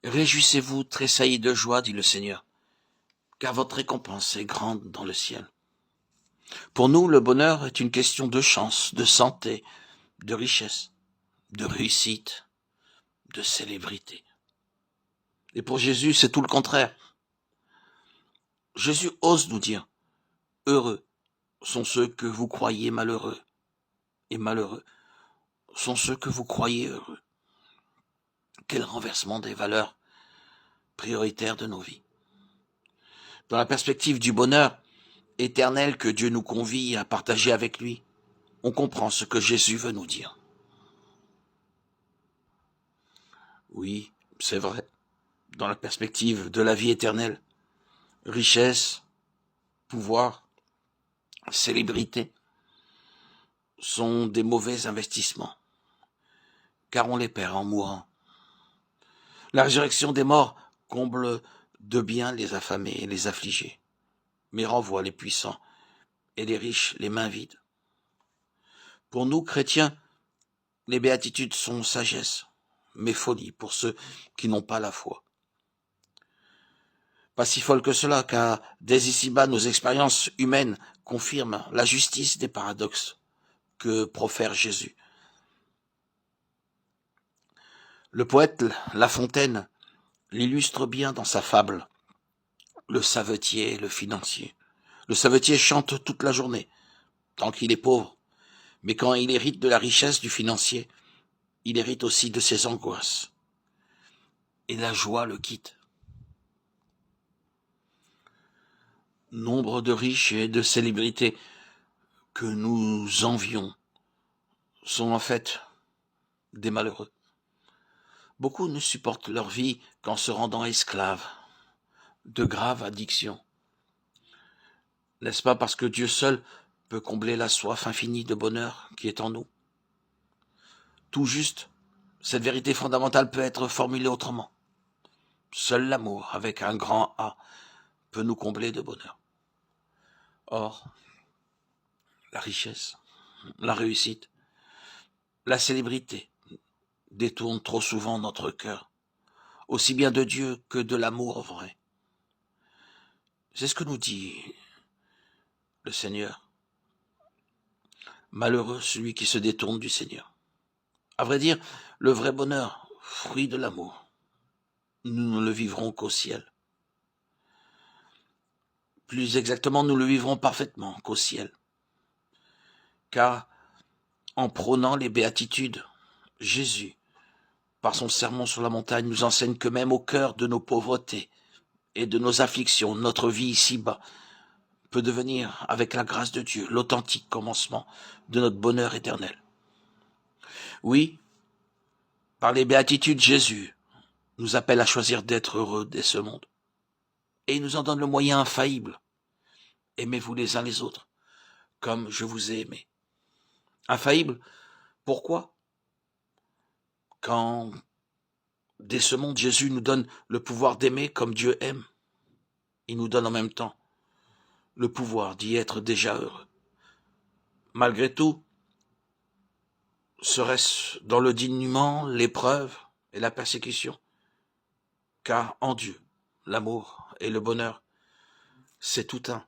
Réjouissez-vous, tressaillez de joie, dit le Seigneur, car votre récompense est grande dans le ciel. Pour nous, le bonheur est une question de chance, de santé, de richesse, de réussite, de célébrité. Et pour Jésus, c'est tout le contraire. Jésus ose nous dire, heureux sont ceux que vous croyez malheureux, et malheureux sont ceux que vous croyez heureux. Quel renversement des valeurs prioritaires de nos vies. Dans la perspective du bonheur éternel que Dieu nous convie à partager avec lui, on comprend ce que Jésus veut nous dire. Oui, c'est vrai. Dans la perspective de la vie éternelle, richesse, pouvoir, célébrité sont des mauvais investissements, car on les perd en mourant. La résurrection des morts comble de bien les affamés et les affligés, mais renvoie les puissants et les riches les mains vides. Pour nous, chrétiens, les béatitudes sont sagesse, mais folie pour ceux qui n'ont pas la foi. Pas si folle que cela, car dès ici-bas, nos expériences humaines confirment la justice des paradoxes que profère Jésus. Le poète La Fontaine l'illustre bien dans sa fable, le savetier et le financier. Le savetier chante toute la journée, tant qu'il est pauvre, mais quand il hérite de la richesse du financier, il hérite aussi de ses angoisses. Et la joie le quitte. Nombre de riches et de célébrités que nous envions sont en fait des malheureux. Beaucoup ne supportent leur vie qu'en se rendant esclaves de graves addictions. N'est-ce pas parce que Dieu seul peut combler la soif infinie de bonheur qui est en nous? Tout juste, cette vérité fondamentale peut être formulée autrement. Seul l'amour, avec un grand A, peut nous combler de bonheur. Or, la richesse, la réussite, la célébrité détournent trop souvent notre cœur, aussi bien de Dieu que de l'amour vrai. C'est ce que nous dit le Seigneur. Malheureux celui qui se détourne du Seigneur. À vrai dire, le vrai bonheur, fruit de l'amour, nous ne le vivrons qu'au ciel. Plus exactement, nous le vivrons parfaitement qu'au ciel. Car, en prônant les béatitudes, Jésus, par son sermon sur la montagne, nous enseigne que même au cœur de nos pauvretés et de nos afflictions, notre vie ici-bas peut devenir, avec la grâce de Dieu, l'authentique commencement de notre bonheur éternel. Oui, par les béatitudes, Jésus nous appelle à choisir d'être heureux dès ce monde. Et il nous en donne le moyen infaillible. Aimez-vous les uns les autres, comme je vous ai aimé. Infaillible, pourquoi? Quand, dès ce monde, Jésus nous donne le pouvoir d'aimer comme Dieu aime, il nous donne en même temps le pouvoir d'y être déjà heureux. Malgré tout, serait-ce dans le dénuement, l'épreuve et la persécution? Car en Dieu, l'amour et le bonheur, c'est tout un.